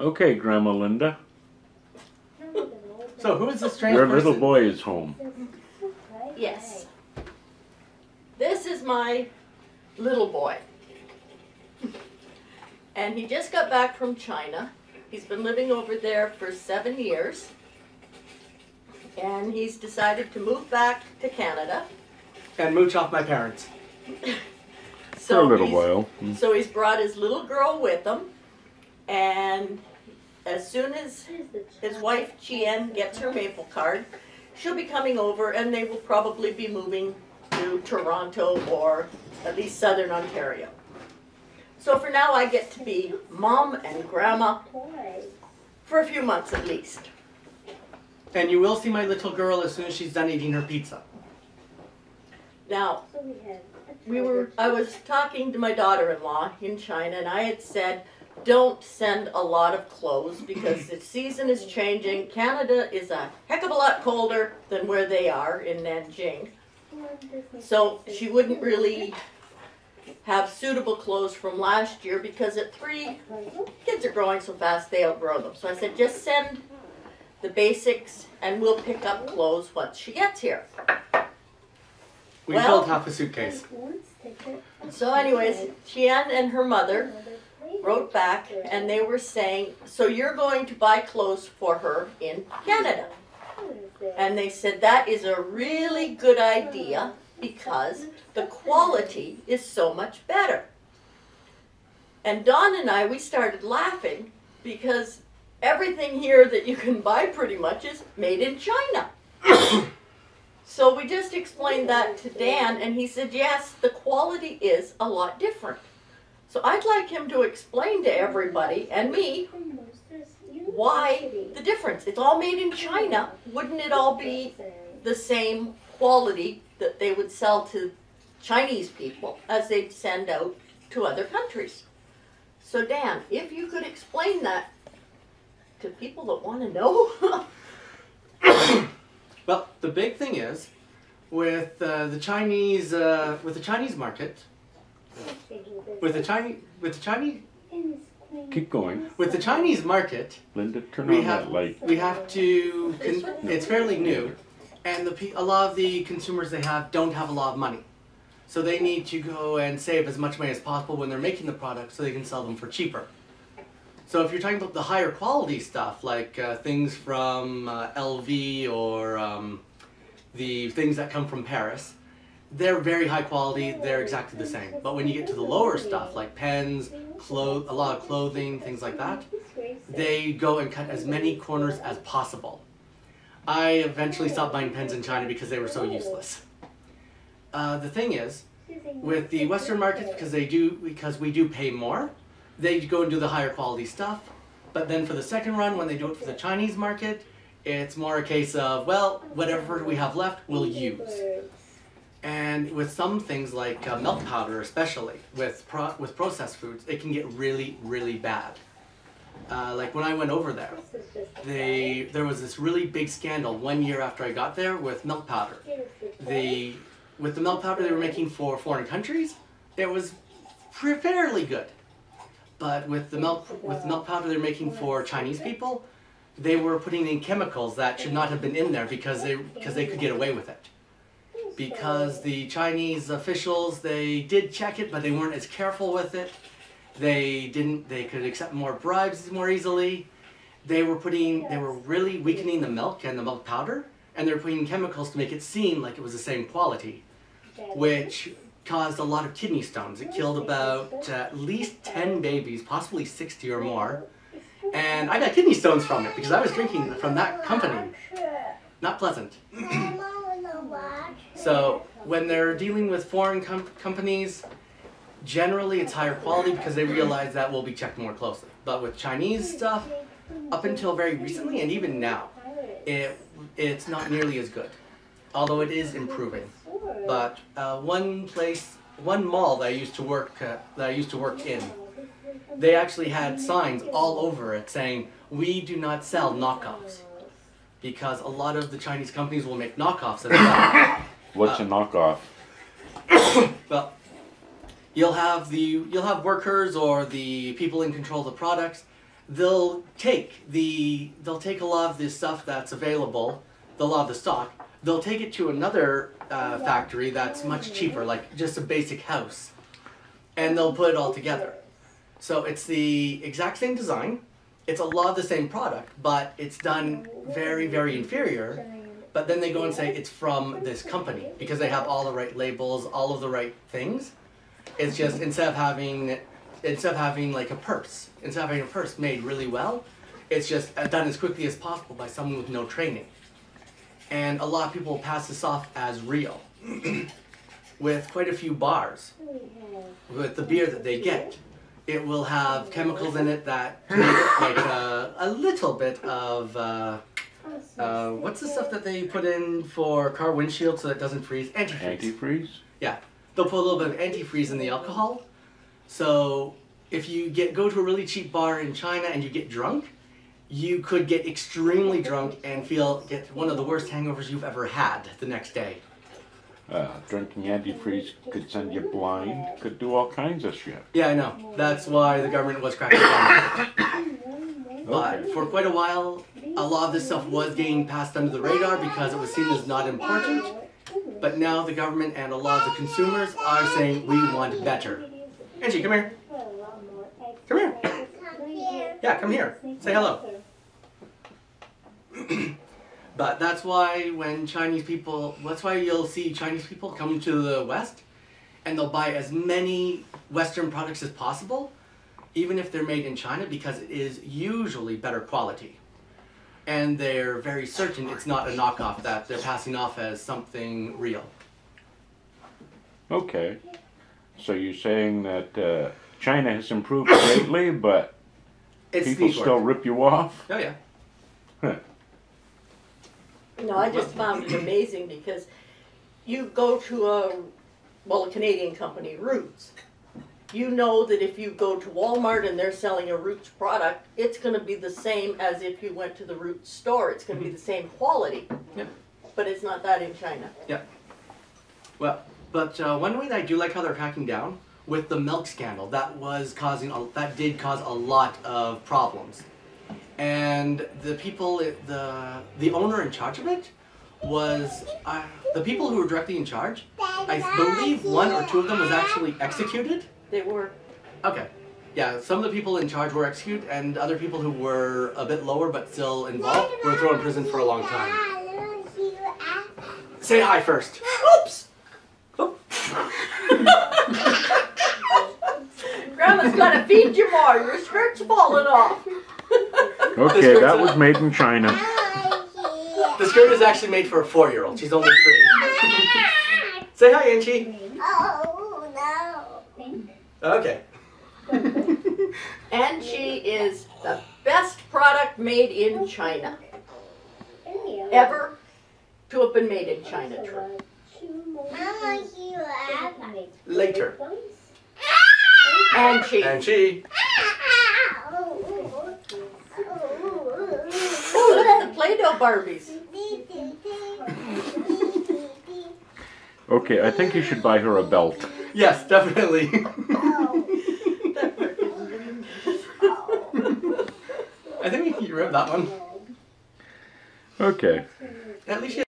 Okay, Grandma Linda. So who is this strange Your person? little boy is home. Yes. This is my little boy. And he just got back from China. He's been living over there for 7 years. And he's decided to move back to Canada. And mooch off my parents. For a little while. So he's brought his little girl with him. And as soon as his wife Chien gets her Maple card, she'll be coming over, and they will probably be moving to Toronto or at least Southern Ontario. So for now I get to be Mom and Grandma for a few months at least. And you will see my little girl as soon as she's done eating her pizza. Now, I was talking to my daughter-in-law in China, and I had said, don't send a lot of clothes because the season is changing. Canada is a heck of a lot colder than where they are in Nanjing. So she wouldn't really have suitable clothes from last year because at 3, kids are growing so fast they outgrow them. So I said, just send the basics and we'll pick up clothes once she gets here. We filled half a suitcase. So anyways, Chien and her mother wrote back and they were saying, so you're going to buy clothes for her in Canada. And they said that is a really good idea because the quality is so much better. And Dawn and I, we started laughing because everything here that you can buy pretty much is made in China. So we just explained that to Dan and he said, yes, the quality is a lot different. So I'd like him to explain to everybody and me why the difference. It's all made in China. Wouldn't it all be the same quality that they would sell to Chinese people as they'd send out to other countries? So Dan, if you could explain that to people that want to know. Well, the big thing is with the Chinese market. Keep going. With the Chinese market, Linda, turn on that light. we have to. It's fairly new, and a lot of the consumers they have don't have a lot of money, so they need to go and save as much money as possible when they're making the product, so they can sell them for cheaper. So if you're talking about the higher quality stuff, like things from LV or the things that come from Paris, they're very high quality, they're exactly the same. But when you get to the lower stuff, like pens, a lot of clothing, things like that, they go and cut as many corners as possible. I eventually stopped buying pens in China because they were so useless. The thing is, with the Western markets, because we do pay more, they go and do the higher quality stuff. But then for the second run, when they do it for the Chinese market, it's more a case of, well, whatever we have left, we'll use. And with some things like milk powder, especially with processed foods, it can get really, really bad. Like when I went over there, there was this really big scandal 1 year after I got there with milk powder. With the milk powder they were making for foreign countries, it was fairly good. But with the milk powder they're making for Chinese people, they were putting in chemicals that should not have been in there because they could get away with it. Because the Chinese officials, they did check it, but they weren't as careful with it. They could accept more bribes more easily. They were really weakening the milk and the milk powder, and they were putting chemicals to make it seem like it was the same quality, which caused a lot of kidney stones. It killed about at least 10 babies, possibly 60 or more. And I got kidney stones from it because I was drinking from that company. Not pleasant. So when they're dealing with foreign companies, generally it's higher quality because they realize that will be checked more closely. But with Chinese stuff, up until very recently and even now, it's not nearly as good. Although it is improving. But one mall that I used to work in, they actually had signs all over it saying, "We do not sell knockoffs," because a lot of the Chinese companies will make knockoffs as well. What's a knockoff? Well, you'll have workers or the people in control of the products. They'll take a lot of the stuff that's available, a lot of the stock. They'll take it to another factory that's much cheaper, like just a basic house, and they'll put it all together. So it's the exact same design. It's a lot of the same product, but it's done very, very inferior. But then they go and say it's from this company because they have all the right labels, all of the right things. It's just instead of having like a purse, instead of having a purse made really well, it's just done as quickly as possible by someone with no training. And a lot of people pass this off as real. With quite a few bars, with the beer that they get, it will have chemicals in it that like a little bit of what's the stuff that they put in for car windshield so that it doesn't freeze? Antifreeze. Antifreeze? Yeah, they'll put a little bit of antifreeze in the alcohol. So if you go to a really cheap bar in China and you get drunk, you could get extremely drunk and get one of the worst hangovers you've ever had the next day. Drinking antifreeze could send you blind, could do all kinds of shit. Yeah, I know. That's why the government was cracking down on it. But for quite a while, a lot of this stuff was getting passed under the radar because it was seen as not important. But now the government and a lot of the consumers are saying we want better. Angie, come here. Come here. Yeah, come here. Say hello. But that's why that's why you'll see Chinese people come to the West and they'll buy as many Western products as possible, even if they're made in China, because it is usually better quality. And they're very certain it's not a knockoff that they're passing off as something real. Okay. So you're saying that China has improved greatly, but people still rip you off? Oh yeah. Huh. No, I just found it amazing because you go to a Canadian company, Roots. You know that if you go to Walmart and they're selling a Roots product, it's going to be the same as if you went to the Roots store. It's going to be the same quality. Yep. But it's not that in China. Yep. Well, but one way that I do like how they're cracking down with the milk scandal, that did cause a lot of problems. And the people, the owner in charge of it was, the people who were directly in charge, I believe one or two of them was actually executed. They were. Okay. Yeah, some of the people in charge were executed, and other people who were a bit lower but still involved were thrown in prison for a long time. Say hi first. Oops! Grandma's got to feed you more. Your skirt's falling off. Okay, that was made in China. The skirt is actually made for a 4-year-old. She's only 3. Say hi, Angie. Oh, no. Okay. Angie is the best product made in China. Ever to have been made in China, Troy. Mama, you laugh. Later. Angie. Angie. Oh, look at the Play-Doh Barbies. Okay, I think you should buy her a belt. Yes, definitely. I think you ripped that one. Okay. At least you